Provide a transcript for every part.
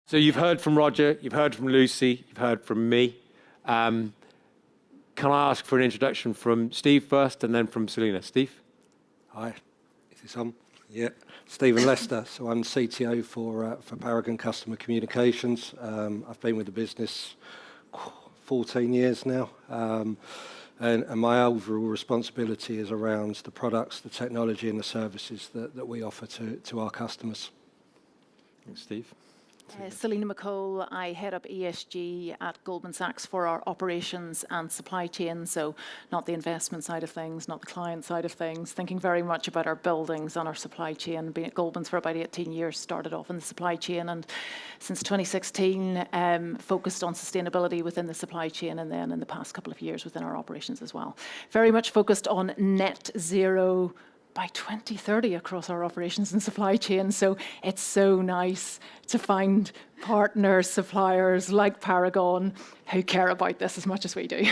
So you've heard from Roger, you've heard from Lucy, you've heard from me. Can I ask for an introduction from Steve first and then from Selina? Steve? Hi, is this on? Yeah, Stephen Lester. So I'm CTO for Paragon Customer Communications. I've been with the business 14 years now. And my overall responsibility is around the products, the technology and the services that we offer to our customers. Thanks, Steve. Selina McCole, I head up ESG at Goldman Sachs for our operations and supply chain, so not the investment side of things, not the client side of things, thinking very much about our buildings and our supply chain. Been at Goldman's for about 18 years, started off in the supply chain, and since 2016 focused on sustainability within the supply chain, and then in the past couple of years within our operations as well. Very much focused on net zero by 2030 across our operations and supply chain. So it's so nice to find partners, suppliers like Paragon who care about this as much as we do.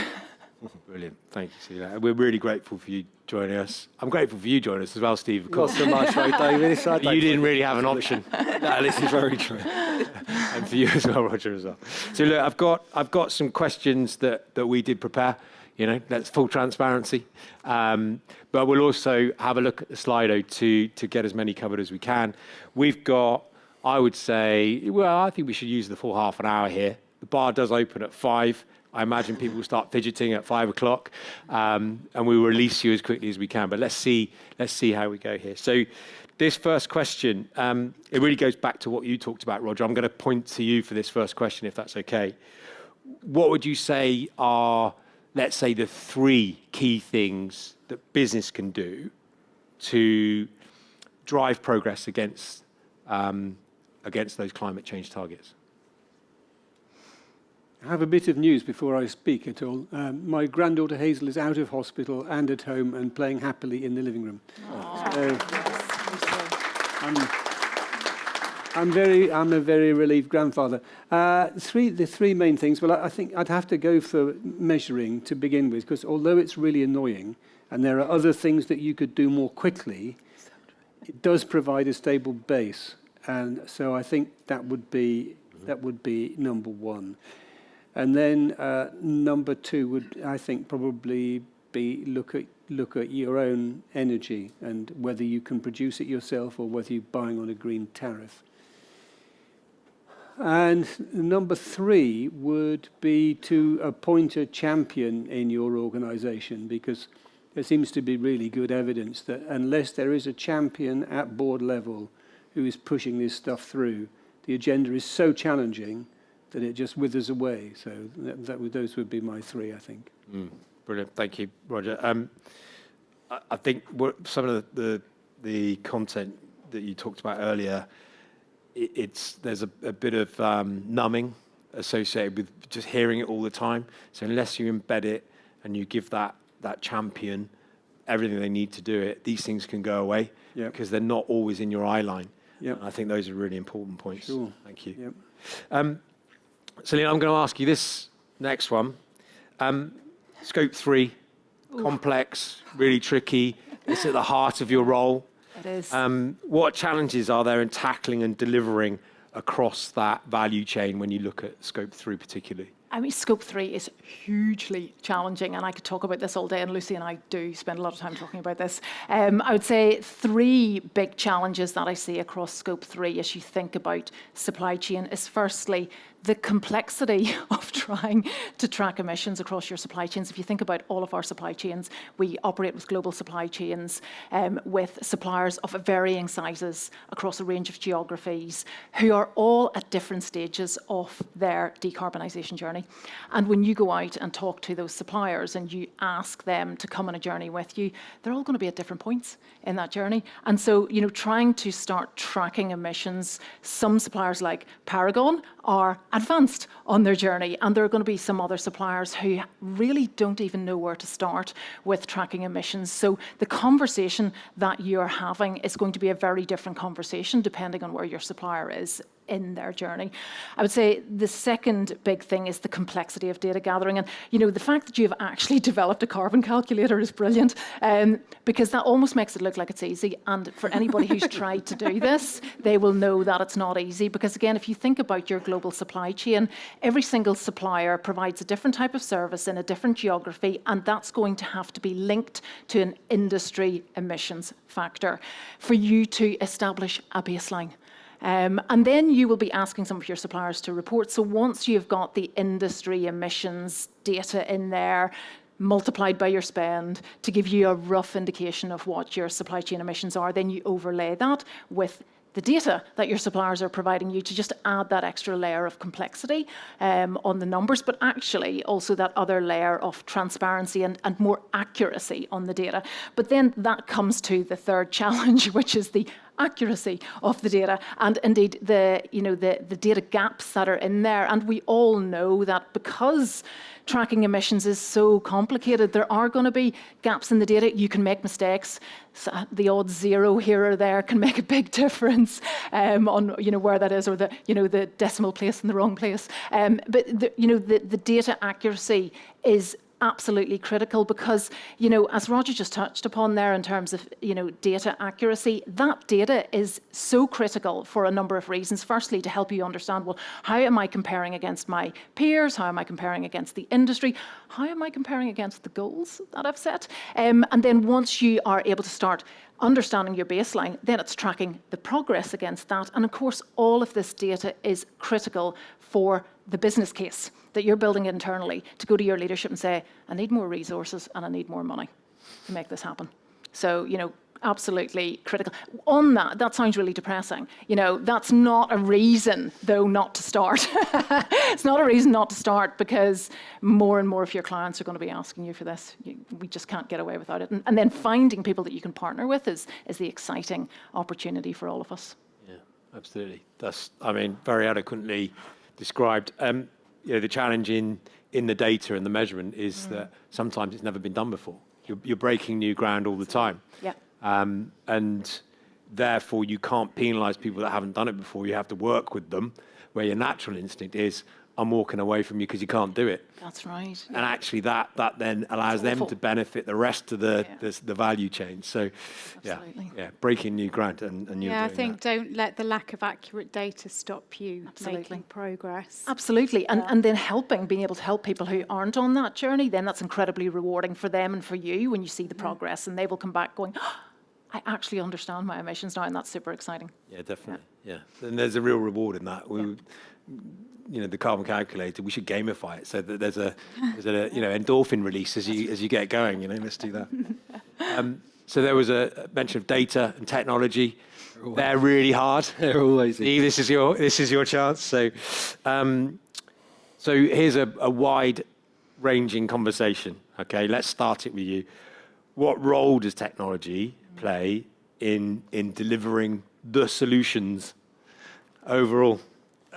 Brilliant. Thank you, Selina. We're really grateful for you joining us. I'm grateful for you joining us as well, Steve, of course. Not so much, right, David? You didn't really have an option. No, this is very true. And for you as well, Roger, as well. So look, I've got some questions that we did prepare. You know, that's full transparency. But we'll also have a look at the Slido to get as many covered as we can. We've got, I would say, well, I think we should use the full half an hour here. The bar does open at 5. I imagine people will start fidgeting at 5 o'clock, and we will release you as quickly as we can. But let's see how we go here. So this first question, it really goes back to what you talked about, Roger. I'm going to point to you for this first question, if that's okay. What would you say are, let's say, the 3 key things that business can do to drive progress against those climate change targets? I have a bit of news before I speak at all. My granddaughter Hazel is out of hospital and at home and playing happily in the living room. I'm a very relieved grandfather. The 3 main things. Well, I think I'd have to go for measuring to begin with, because although it's really annoying, and there are other things that you could do more quickly, it does provide a stable base, and so I think that would be number 1. And then number 2 would, I think, probably be look at your own energy and whether you can produce it yourself or whether you're buying on a green tariff. And number 3 would be to appoint a champion in your organization, because there seems to be really good evidence that unless there is a champion at board level who is pushing this stuff through, the agenda is so challenging that it just withers away. So those would be my 3, I think. Brilliant. Thank you, Roger. I think some of the content that you talked about earlier, there's a bit of numbing associated with just hearing it all the time. So unless you embed it and you give that champion everything they need to do it, these things can go away because they're not always in your eye line. Yep. I think those are really important points. Sure. Thank you. Yep. Selina, I'm going to ask you this next one. Scope 3, complex, really tricky. It's at the heart of your role. It is. What challenges are there in tackling and delivering across that value chain when you look at Scope 3 particularly? I mean, Scope 3 is hugely challenging, and I could talk about this all day, and Lucy and I do spend a lot of time talking about this. I would say 3 big challenges that I see across Scope 3 as you think about supply chain is firstly, the complexity of trying to track emissions across your supply chains. If you think about all of our supply chains, we operate with global supply chains with suppliers of varying sizes across a range of geographies who are all at different stages of their decarbonisation journey. And when you go out and talk to those suppliers and you ask them to come on a journey with you, they're all going to be at different points in that journey. And so, trying to start tracking emissions, some suppliers like Paragon are advanced on their journey, and there are going to be some other suppliers who really don't even know where to start with tracking emissions. So the conversation that you're having is going to be a very different conversation depending on where your supplier is in their journey. I would say the second big thing is the complexity of data gathering. And, the fact that you have actually developed a carbon calculator is brilliant, because that almost makes it look like it's easy. And for anybody who's tried to do this, they will know that it's not easy. Because again, if you think about your global supply chain, every single supplier provides a different type of service in a different geography, and that's going to have to be linked to an industry emissions factor for you to establish a baseline. And then you will be asking some of your suppliers to report. So once you've got the industry emissions data in there, multiplied by your spend to give you a rough indication of what your supply chain emissions are, then you overlay that with the data that your suppliers are providing you to just add that extra layer of complexity on the numbers, but actually also that other layer of transparency and more accuracy on the data. But then that comes to the third challenge, which is the accuracy of the data, and indeed the data gaps that are in there. And we all know that because tracking emissions is so complicated, there are going to be gaps in the data. You can make mistakes. So the odd zero here or there can make a big difference on where that is, or the decimal place in the wrong place. But the data accuracy is absolutely critical because, as Roger just touched upon there in terms of, data accuracy, that data is so critical for a number of reasons. Firstly, to help you understand, well, how am I comparing against my peers? How am I comparing against the industry? How am I comparing against the goals that I've set? And then once you are able to start understanding your baseline, then it's tracking the progress against that. And of course, all of this data is critical for the business case that you're building internally to go to your leadership and say, I need more resources and I need more money to make this happen. So, absolutely critical. On that sounds really depressing. That's not a reason, though, not to start. It's not a reason not to start because more and more of your clients are going to be asking you for this. We just can't get away without it. And then finding people that you can partner with is the exciting opportunity for all of us. Yeah, absolutely. That's, very eloquently described. The challenge in the data and the measurement is that sometimes it's never been done before. You're breaking new ground all the time. Yeah. And therefore you can't penalise people that haven't done it before. You have to work with them, where your natural instinct is, I'm walking away from you because you can't do it. That's right. And actually that then allows them to benefit the rest of the value chain. So, breaking new ground and you're doing I think that. Don't let the lack of accurate data stop you Absolutely. making progress. Absolutely. And then being able to help people who aren't on that journey, then that's incredibly rewarding for them and for you when you see the progress, and they will come back going, I actually understand my emissions now, and that's super exciting. Yeah, definitely. Yeah. And there's a real reward in that. The carbon calculator, we should gamify it so that there's a endorphin release as you get going. Let's do that. So there was a mention of data and technology. They're really hard. They're always Steve, this is your chance. So here's a wide-ranging conversation. Okay, let's start it with you. What role does technology play in delivering the solutions overall?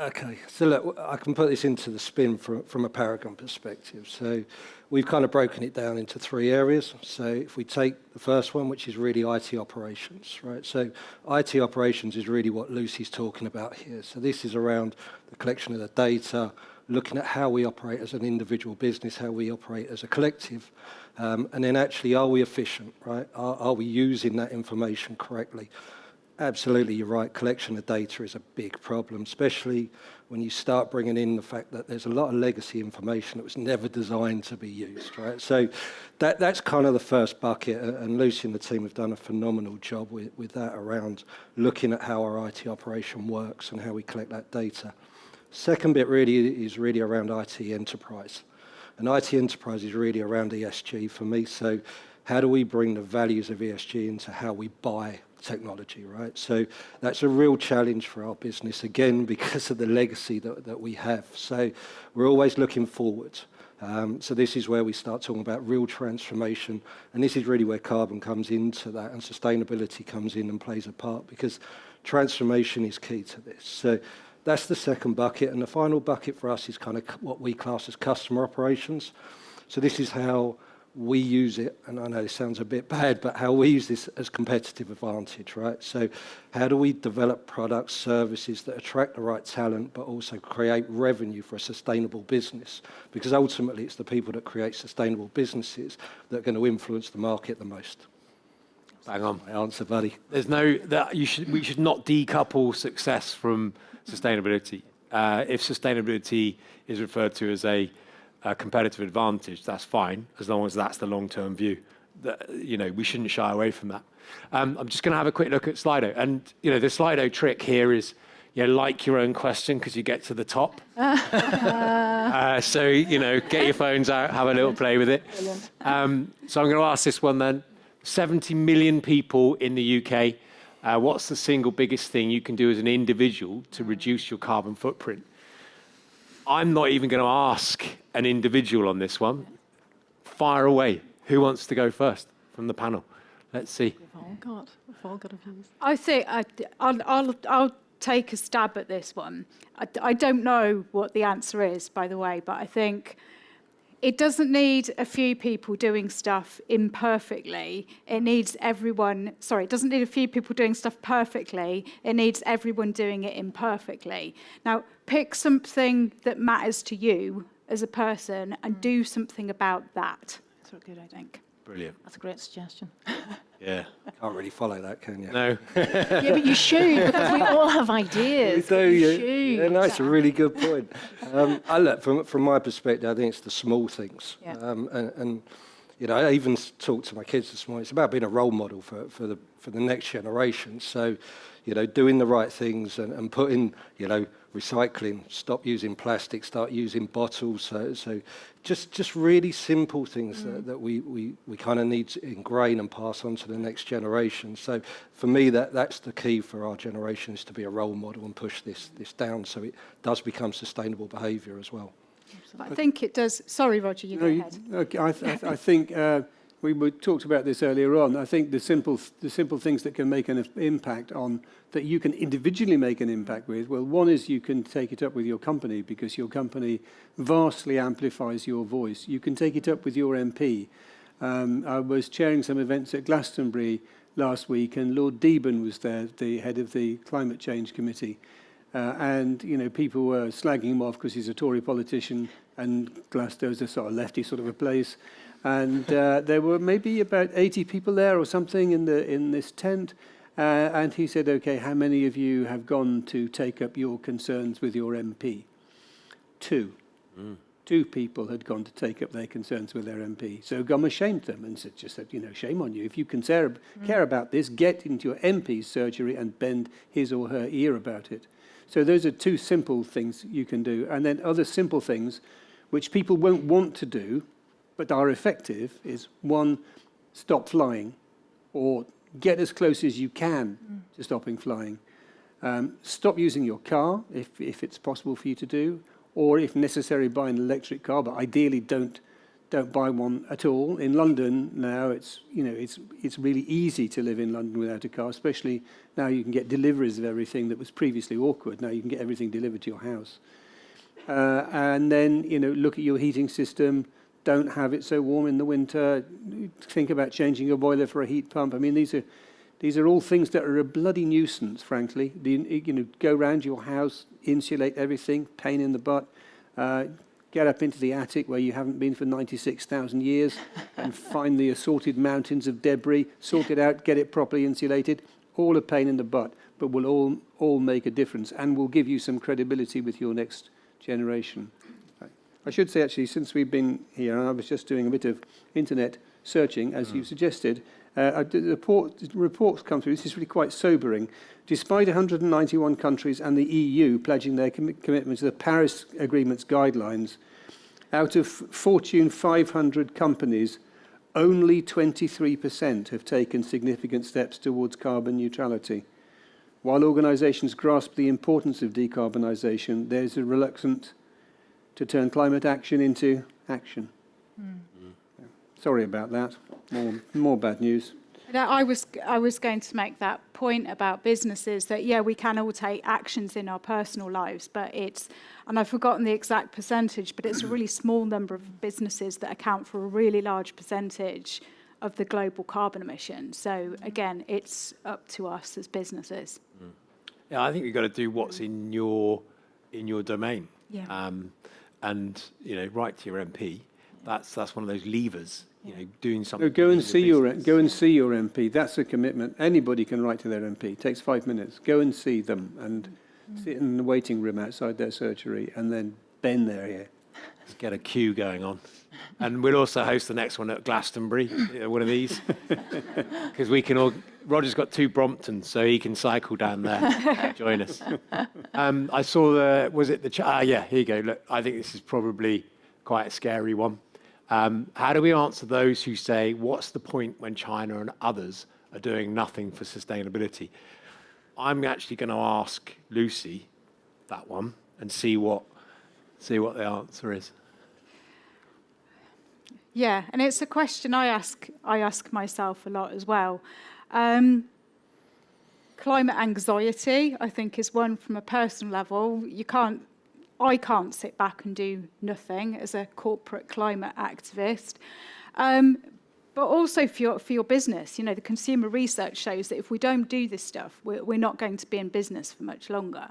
Okay, so look, I can put this into the spin from a Paragon perspective. So we've kind of broken it down into three areas. So if we take the first one, which is really IT operations, right? So IT operations is really what Lucy's talking about here. So this is around the collection of the data, looking at how we operate as an individual business, how we operate as a collective, and then actually, are we efficient, right? Are we using that information correctly? Absolutely, you're right. Collection of data is a big problem, especially when you start bringing in the fact that there's a lot of legacy information that was never designed to be used, right? So that's kind of the first bucket, and Lucy and the team have done a phenomenal job with that around looking at how our IT operation works and how we collect that data. Second bit is really around IT enterprise. And IT enterprise is really around ESG for me. So how do we bring the values of ESG into how we buy technology, right? So that's a real challenge for our business, again, because of the legacy that we have. So we're always looking forward. So this is where we start talking about real transformation. And this is really where carbon comes into that and sustainability comes in and plays a part, because transformation is key to this. So that's the second bucket. And the final bucket for us is kind of what we class as customer operations. So this is how we use it, and I know it sounds a bit bad, but how we use this as competitive advantage, right? So how do we develop products, services that attract the right talent, but also create revenue for a sustainable business? Because ultimately it's the people that create sustainable businesses that are going to influence the market the most. Bang on. My answer, buddy. There's we should not decouple success from sustainability. If sustainability is referred to as a competitive advantage, that's fine, as long as that's the long-term view. We shouldn't shy away from that. I'm just going to have a quick look at Slido. And, the Slido trick here is, like your own question because you get to the top. So, get your phones out, have a little play with it. So I'm going to ask this one then. 70 million people in the UK. What's the single biggest thing you can do as an individual to reduce your carbon footprint? I'm not even going to ask an individual on this one. Fire away. Who wants to go first from the panel? Let's see. We've all got a view. I think I'll take a stab at this one. I don't know what the answer is, by the way, but I think it doesn't need a few people doing stuff imperfectly. It needs everyone, it doesn't need a few people doing stuff perfectly. It needs everyone doing it imperfectly. Now, pick something that matters to you as a person and do something about that. That's what good, I think. Brilliant. That's a great suggestion. Yeah. Can't really follow that, can you? No. Yeah, but you should, because we all have ideas. You should. Yeah, no, it's a really good point. I look, from my perspective, I think it's the small things. Yeah. And I even talked to my kids this morning. It's about being a role model for the next generation. So, doing the right things and putting, recycling, stop using plastic, start using bottles. So just really simple things that we kind of need to ingrain and pass on to the next generation. So for me, that's the key for our generation, is to be a role model and push this down so it does become sustainable behaviour as well. But I think it does. Sorry, Roger, you go ahead. Okay, I think we talked about this earlier on. I think the simple things that can make an impact on, that you can individually make an impact with, well, one is you can take it up with your company, because your company vastly amplifies your voice. You can take it up with your MP. I was chairing some events at Glastonbury last week, and Lord Deben was there, the head of the Climate Change Committee. And people were slagging him off because he's a Tory politician, and Glasgow's a sort of lefty sort of a place. And there were maybe about 80 people there or something in this tent. And he said, "Okay, how many of you have gone to take up your concerns with your MP?" Two. Two people had gone to take up their concerns with their MP. So Gomer shamed them and said, shame on you. If you can care about this, get into your MP's surgery and bend his or her ear about it. So those are two simple things you can do. And then other simple things which people won't want to do but are effective is, one, stop flying, or get as close as you can to stopping flying. Stop using your car if it's possible for you to do, or if necessary, buy an electric car, but ideally don't buy one at all. In London now, it's really easy to live in London without a car, especially now you can get deliveries of everything that was previously awkward. Now you can get everything delivered to your house. And then, look at your heating system. Don't have it so warm in the winter. Think about changing your boiler for a heat pump. I mean, these are all things that are a bloody nuisance, frankly. Go around your house, insulate everything, pain in the butt. Get up into the attic where you haven't been for 96,000 years and find the assorted mountains of debris, sort it out, get it properly insulated. All a pain in the butt, but will all make a difference and will give you some credibility with your next generation. I should say, actually, since we've been here, and I was just doing a bit of internet searching, as you suggested, the reports come through. This is really quite sobering. Despite 191 countries and the EU pledging their commitment to the Paris Agreement's guidelines, out of Fortune 500 companies, only 23% have taken significant steps towards carbon neutrality. While organisations grasp the importance of decarbonisation, there's a reluctance to turn climate action into action. Sorry about that. More bad news. I was going to make that point about businesses that, yeah, we can all take actions in our personal lives, but and I've forgotten the exact percentage, but it's a really small number of businesses that account for a really large percentage of the global carbon emissions. So again, it's up to us as businesses. Yeah, I think you've got to do what's in your domain. Yeah. And write to your MP. That's one of those levers. Doing something. No, go and see your MP. That's a commitment. Anybody can write to their MP. It takes 5 minutes. Go and see them and sit in the waiting room outside their surgery and then bend their ear. Let's get a queue going on. And we'll also host the next one at Glastonbury, one of these, because we can all. Roger's got 2 Bromptons, so he can cycle down there. Join us. I saw yeah, here you go. Look, I think this is probably quite a scary one. How do we answer those who say, what's the point when China and others are doing nothing for sustainability? I'm actually going to ask Lucy that one and see what the answer is. Yeah, and it's a question I ask myself a lot as well. Climate anxiety, I think, is one from a personal level. I can't sit back and do nothing as a corporate climate activist. But also for your business, the consumer research shows that if we don't do this stuff, we're not going to be in business for much longer.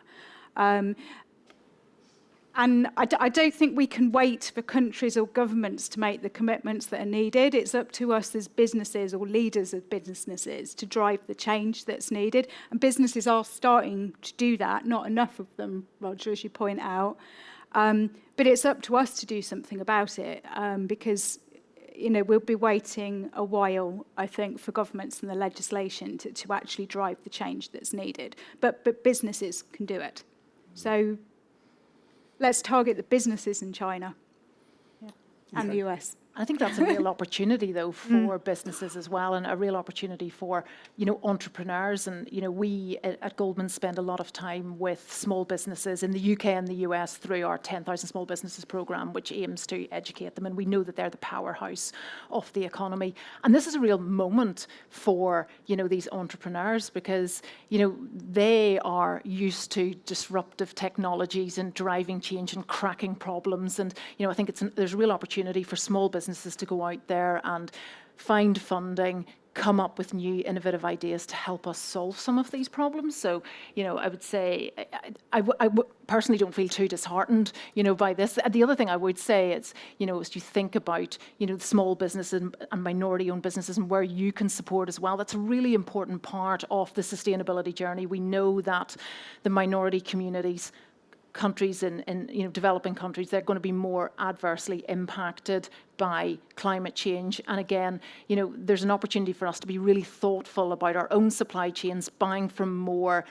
And I don't think we can wait for countries or governments to make the commitments that are needed. It's up to us as businesses or leaders of businesses to drive the change that's needed. And businesses are starting to do that, not enough of them, Roger, as you point out. But it's up to us to do something about it because we'll be waiting a while, I think, for governments and the legislation to actually drive the change that's needed. But businesses can do it. So let's target the businesses in China and the US. I think that's a real opportunity, though, for businesses as well, and a real opportunity for, entrepreneurs. And, we at Goldman spend a lot of time with small businesses in the UK and the US through our 10,000 Small Businesses programme, which aims to educate them. And we know that they're the powerhouse of the economy. And this is a real moment for, these entrepreneurs because, they are used to disruptive technologies and driving change and cracking problems. And, I think there's a real opportunity for small businesses to go out there and find funding, come up with new innovative ideas to help us solve some of these problems. So, I would say I personally don't feel too disheartened, by this. The other thing I would say is, as you think about, the small businesses and minority-owned businesses and where you can support as well, that's a really important part of the sustainability journey. We know that the minority communities, countries in developing countries, they're going to be more adversely impacted by climate change. And again, there's an opportunity for us to be really thoughtful about our own supply chains, buying from more,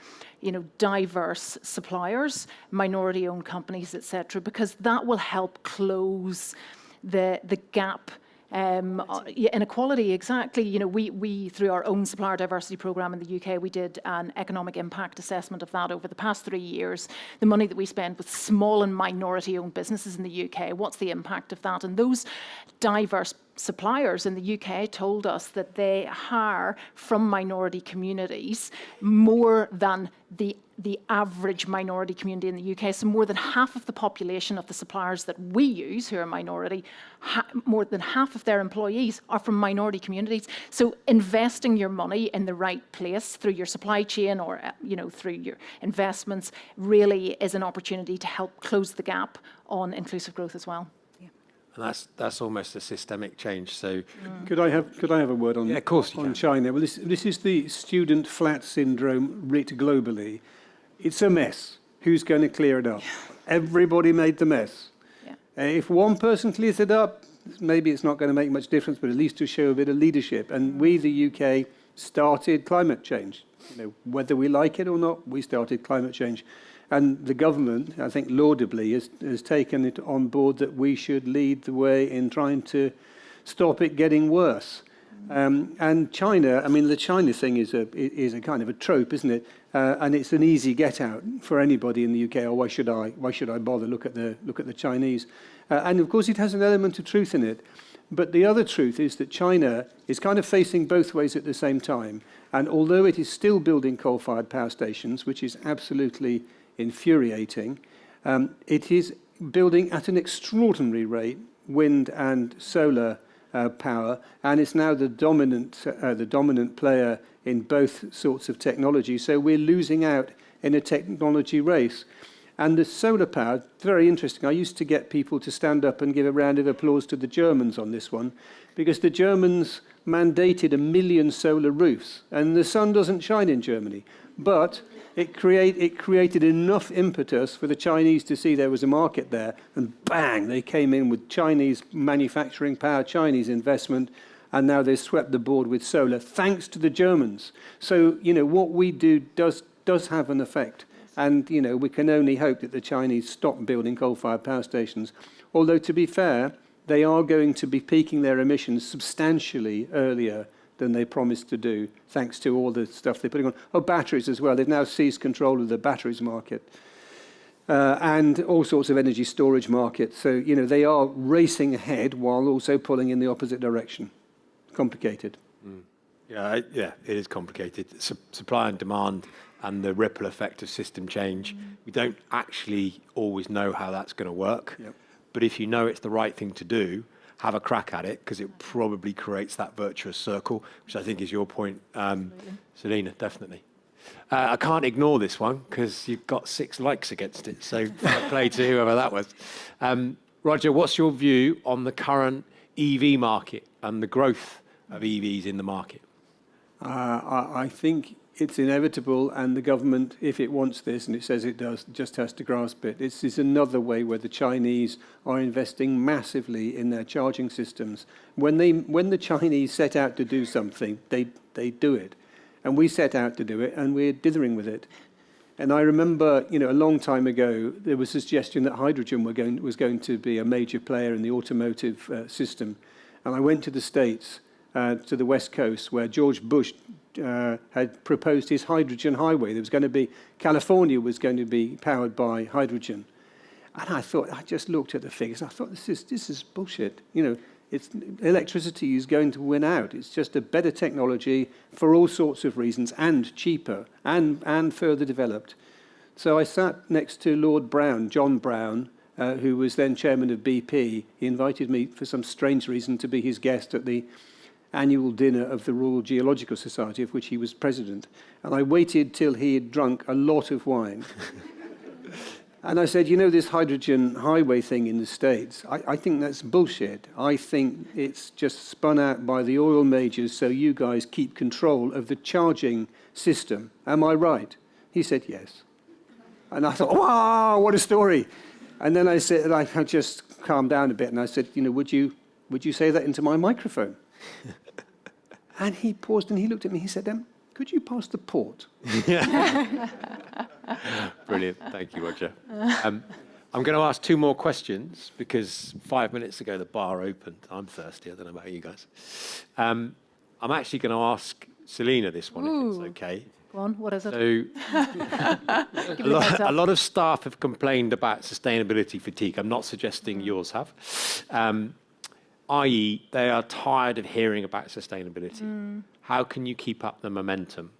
diverse suppliers, minority-owned companies, etc., because that will help close the gap. Inequality, exactly. We through our own supplier diversity programme in the UK, we did an economic impact assessment of that over the past 3 years. The money that we spend with small and minority-owned businesses in the UK, what's the impact of that? And those diverse suppliers in the UK told us that they hire from minority communities more than the average minority community in the UK. So more than half of the population of the suppliers that we use who are minority, more than half of their employees are from minority communities. So investing your money in the right place through your supply chain or through your investments really is an opportunity to help close the gap on inclusive growth as well. And that's almost a systemic change. So, Could I have a word on? Yeah, of course you on can. China? Well, this is the student flat syndrome writ globally. It's a mess. Who's going to clear it up? Everybody made the mess. Yeah. If one person clears it up, maybe it's not going to make much difference, but at least to show a bit of leadership. And we, the UK, started climate change. Whether we like it or not, we started climate change. And the government, I think laudably, has taken it on board that we should lead the way in trying to stop it getting worse. And China, I mean, the China thing is a kind of a trope, isn't it? And it's an easy get out for anybody in the UK. Oh, why should I bother? Look at the Chinese. And of course, it has an element of truth in it. But the other truth is that China is kind of facing both ways at the same time. And although it is still building coal-fired power stations, which is absolutely infuriating, it is building at an extraordinary rate wind and solar power, and it's now the dominant player in both sorts of technology. So we're losing out in a technology race. And the solar power, very interesting. I used to get people to stand up and give a round of applause to the Germans on this one, because the Germans mandated 1 million solar roofs, and the sun doesn't shine in Germany. But it created enough impetus for the Chinese to see there was a market there, and bang, they came in with Chinese manufacturing power, Chinese investment, and now they've swept the board with solar, thanks to the Germans. So, what we do does have an effect. And, we can only hope that the Chinese stop building coal-fired power stations. Although, to be fair, they are going to be peaking their emissions substantially earlier than they promised to do, thanks to all the stuff they're putting on. Oh, batteries as well. They've now seized control of the batteries market and all sorts of energy storage markets. So, they are racing ahead while also pulling in the opposite direction. Complicated. Yeah, it is complicated. Supply and demand and the ripple effect of system change. We don't actually always know how that's going to work. Yep. But if you know it's the right thing to do, have a crack at it, because it probably creates that virtuous circle, which I think is your point, Selina, definitely. I can't ignore this one because you've got 6 likes against it, so fair play to whoever that was. Roger, what's your view on the current EV market and the growth of EVs in the market? I think it's inevitable, and the government, if it wants this, and it says it does, just has to grasp it. This is another way where the Chinese are investing massively in their charging systems. When the Chinese set out to do something, they do it. And we set out to do it, and we're dithering with it. And I remember, a long time ago, there was a suggestion that hydrogen was going to be a major player in the automotive system. And I went to the States, to the West Coast, where George Bush had proposed his hydrogen highway. California was going to be powered by hydrogen. And I just looked at the figures. I thought, this is bullshit. Electricity is going to win out. It's just a better technology for all sorts of reasons, and cheaper and further developed. So I sat next to Lord Brown, John Brown, who was then chairman of BP. He invited me for some strange reason to be his guest at the annual dinner of the Royal Geological Society, of which he was president. And I waited till he had drunk a lot of wine. And I said, this hydrogen highway thing in the States, I think that's bullshit. I think it's just spun out by the oil majors so you guys keep control of the charging system. Am I right? He said, yes. And I thought, wow, what a story. And then I said, I just calmed down a bit, and I said, would you say that into my microphone? And he paused and he looked at me. He said, could you pass the port? Brilliant. Thank you, Roger. I'm going to ask 2 more questions because 5 minutes ago the bar opened. I'm thirsty. I don't know about you guys. I'm actually going to ask Selina this one, if it's okay. Go on, what is it? So, a lot of staff have complained about sustainability fatigue. I'm not suggesting yours have. I.e., they are tired of hearing about sustainability. How can you keep up the momentum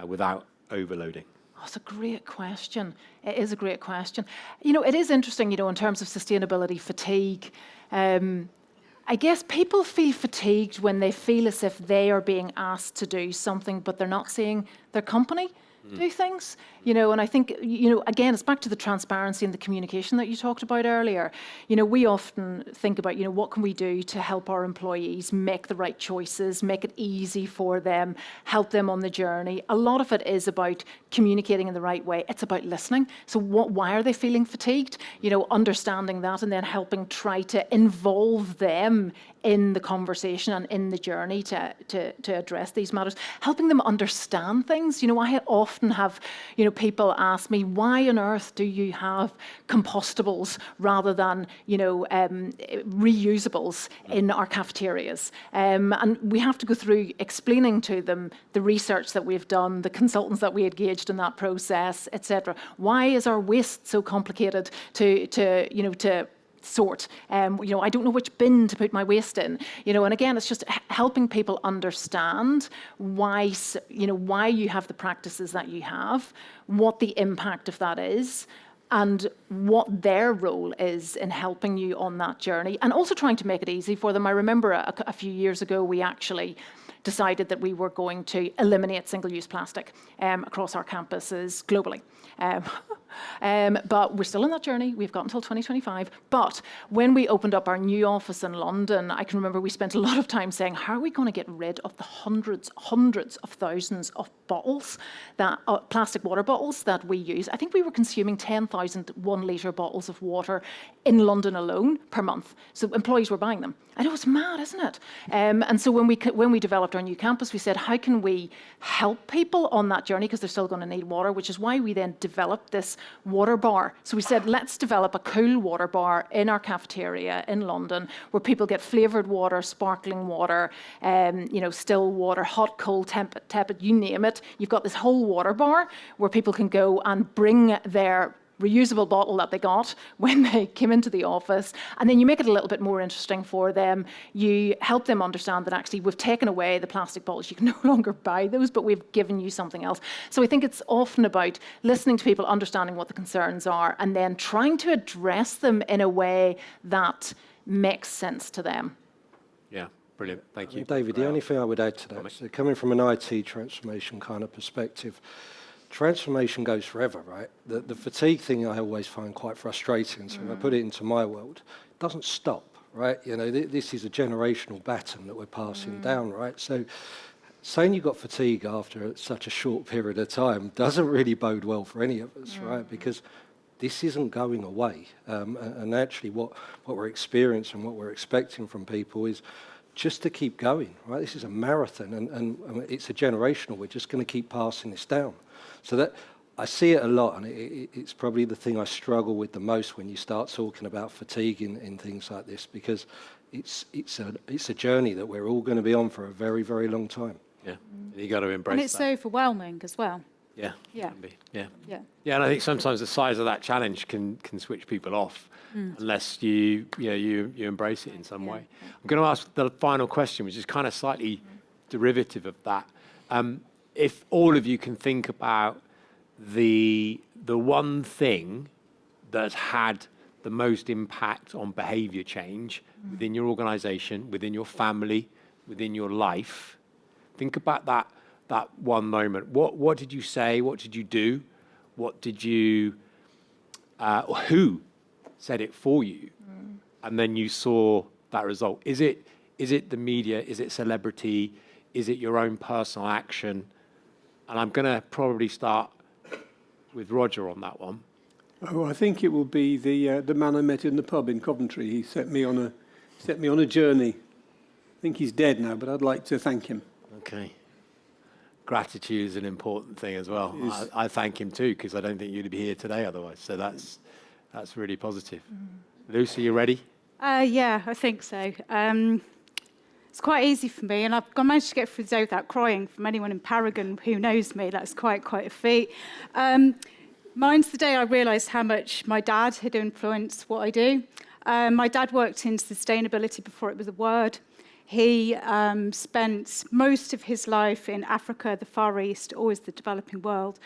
without overloading? Oh, it's a great question. It is a great question. It is interesting, in terms of sustainability fatigue. I guess people feel fatigued when they feel as if they are being asked to do something, but they're not seeing their company do things, and I think, again, it's back to the transparency and the communication that you talked about earlier. We often think about, what can we do to help our employees make the right choices, make it easy for them, help them on the journey. A lot of it is about communicating in the right way. It's about listening. So why are they feeling fatigued? Understanding that and then helping try to involve them in the conversation and in the journey to address these matters, helping them understand things. I often often have, people ask me, why on earth do you have compostables rather than, reusables in our cafeterias? And we have to go through explaining to them the research that we've done, the consultants that we engaged in that process, etc. Why is our waste so complicated to sort? I don't know which bin to put my waste in. And again, it's just helping people understand why you have the practices that you have, what the impact of that is, and what their role is in helping you on that journey, and also trying to make it easy for them. I remember a few years ago, we actually decided that we were going to eliminate single-use plastic across our campuses globally. But we're still in that journey. We've got until 2025. But when we opened up our new office in London, I can remember we spent a lot of time saying, how are we going to get rid of the hundreds of thousands of bottles, plastic water bottles that we use? I think we were consuming 10,000 1-litre bottles of water in London alone per month. So employees were buying them. I know, it's mad, isn't it? And so when we developed our new campus, we said, how can we help people on that journey, because they're still going to need water, which is why we then developed this water bar. So we said, let's develop a cool water bar in our cafeteria in London where people get flavoured water, sparkling water, still water, hot, cold, tepid, you name it. You've got this whole water bar where people can go and bring their reusable bottle that they got when they came into the office, and then you make it a little bit more interesting for them. You help them understand that actually we've taken away the plastic bottles. You can no longer buy those, but we've given you something else. So I think it's often about listening to people, understanding what the concerns are, and then trying to address them in a way that makes sense to them. Yeah, brilliant. Thank you. David, the only thing I would add to that, so coming from an IT transformation kind of perspective, transformation goes forever, right? The fatigue thing I always find quite frustrating. So when I put it into my world, it doesn't stop, right? This is a generational baton that we're passing down, right? So saying you got fatigue after such a short period of time doesn't really bode well for any of us, right? Because this isn't going away. And actually what we're experiencing, what we're expecting from people is just to keep going, right? This is a marathon and it's a generational. We're just going to keep passing this down. So that I see it a lot, and it's probably the thing I struggle with the most when you start talking about fatigue in things like this, because it's a journey that we're all going to be on for a very, very long time. Yeah, you got to embrace And it's that. overwhelming as well. Yeah, Yeah. can be. Yeah. Yeah. Yeah, and I think sometimes the size of that challenge can switch people off unless you embrace it in some way. I'm going to ask the final question, which is kind of slightly derivative of that. If all of you can think about the one thing that's had the most impact on behaviour change within your organisation, within your family, within your life, think about that one moment. What did you say? What did you do? What did you? Who said it for you? And then you saw that result. Is it the media? Is it celebrity? Is it your own personal action? And I'm going to probably start with Roger on that one. Oh, I think it will be the man I met in the pub in Coventry. He set me on a journey. I think he's dead now, but I'd like to thank him. Okay. Gratitude is an important thing as well. I thank him too, because I don't think you'd be here today otherwise. So that's really positive. Lucy, you ready? Yeah, I think so. It's quite easy for me, and I've managed to get through the day without crying. From anyone in Paragon who knows me, that's quite a feat. Mine's the day I realised how much my dad had influenced what I do. My dad worked in sustainability before it was a word. He spent most of his life in Africa, the Far East, always the developing world,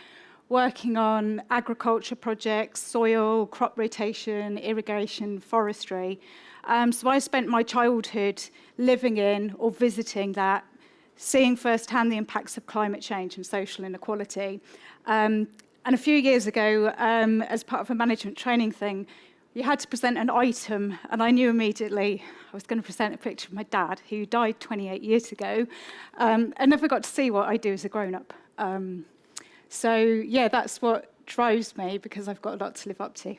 working on agriculture projects, soil, crop rotation, irrigation, forestry. So I spent my childhood living in or visiting that, seeing firsthand the impacts of climate change and social inequality. And a few years ago, as part of a management training thing, you had to present an item, and I knew immediately I was going to present a picture of my dad, who died 28 years ago. I never got to see what I do as a grown-up. So, yeah, that's what drives me, because I've got a lot to live up to.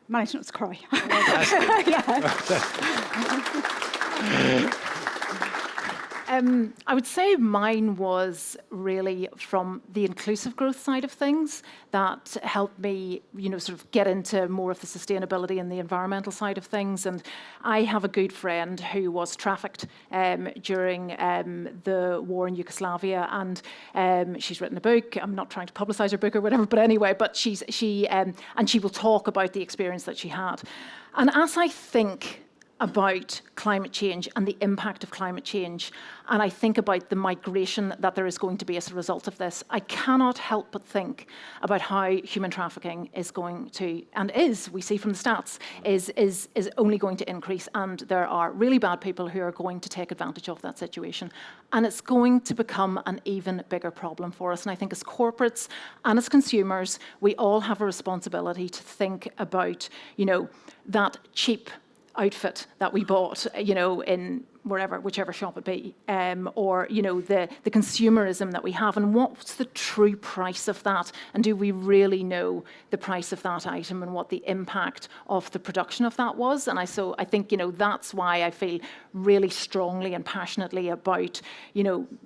Managed not to cry. I would say mine was really from the inclusive growth side of things that helped me, sort of get into more of the sustainability and the environmental side of things. And I have a good friend who was trafficked during the war in Yugoslavia, and she's written a book. I'm not trying to publicize her book or whatever, but anyway, but she will talk about the experience that she had. And as I think about climate change and the impact of climate change, and I think about the migration that there is going to be as a result of this, I cannot help but think about how human trafficking is going to, and is, we see from the stats, is only going to increase, and there are really bad people who are going to take advantage of that situation. And it's going to become an even bigger problem for us. And I think as corporates and as consumers, we all have a responsibility to think about, that cheap outfit that we bought, in whichever shop it be, or the consumerism that we have, and what's the true price of that, and do we really know the price of that item and what the impact of the production of that was? And I think that's why I feel really strongly and passionately about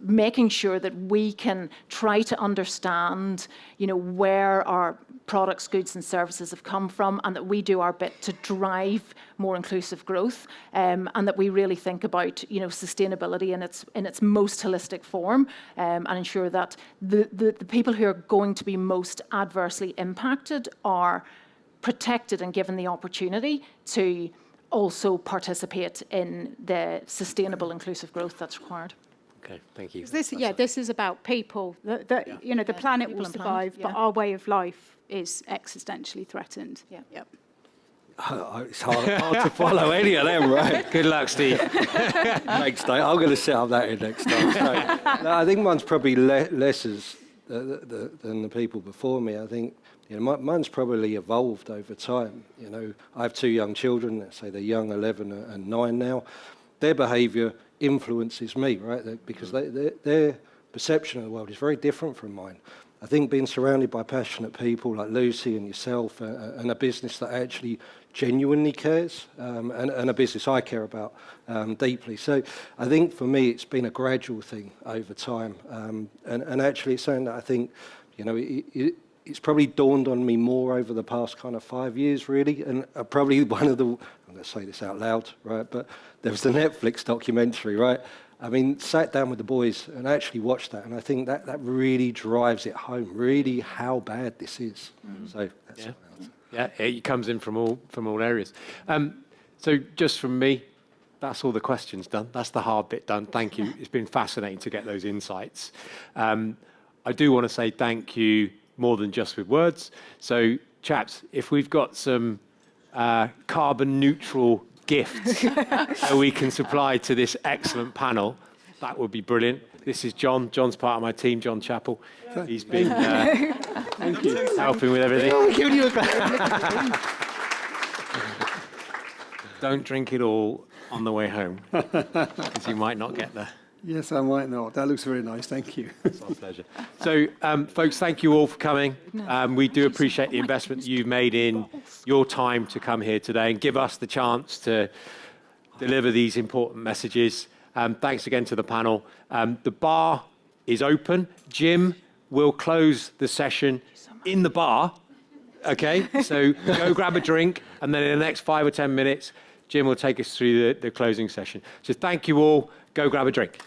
making sure that we can try to understand where our products, goods and services have come from, and that we do our bit to drive more inclusive growth, and that we really think about sustainability in its most holistic form, and ensure that the people who are going to be most adversely impacted are protected and given the opportunity to also participate in the sustainable inclusive growth that's required. Okay, thank you. This is about people. The planet will survive, but our way of life is existentially threatened. Yeah. Yep. It's hard to follow any of them, right? Good luck, Steve. Next day, I'm going to set up that index time. So, I think mine's probably less than the people before me. I think mine's probably evolved over time. I have two young children. Let's say they're young, 11 and 9 now. Their behaviour influences me, right? Because their perception of the world is very different from mine. I think being surrounded by passionate people like Lucy and yourself, and a business that actually genuinely cares, and a business I care about deeply. So I think for me it's been a gradual thing over time, and actually it's something that I think it's probably dawned on me more over the past kind of 5 years, really. And probably one of the, I'm going to say this out loud, right? But there was the Netflix documentary, right? I mean, sat down with the boys and actually watched that, and I think that really drives it home, really how bad this is. Mm-hmm. So that's it comes in from all areas. So just from me, that's all the questions done. That's the hard bit done. Thank you. It's been fascinating to get those insights. I do want to say thank you more than just with words. So, chaps, if we've got some carbon neutral gifts that we can supply to this excellent panel, that would be brilliant. This is John. John's part of my team, John Chappell. He's been helping with everything. Don't drink it all on the way home, because you might not get there. Yes, I might not. That looks very nice. Thank you. It's our pleasure. So, folks, thank you all for coming. We do appreciate the investment that you've made in your time to come here today and give us the chance to deliver these important messages. Thanks again to the panel. The bar is open. Jim will close the session in the bar. Okay, so go grab a drink, and then in the next 5 or 10 minutes, Jim will take us through the closing session. So thank you all. Go grab a drink.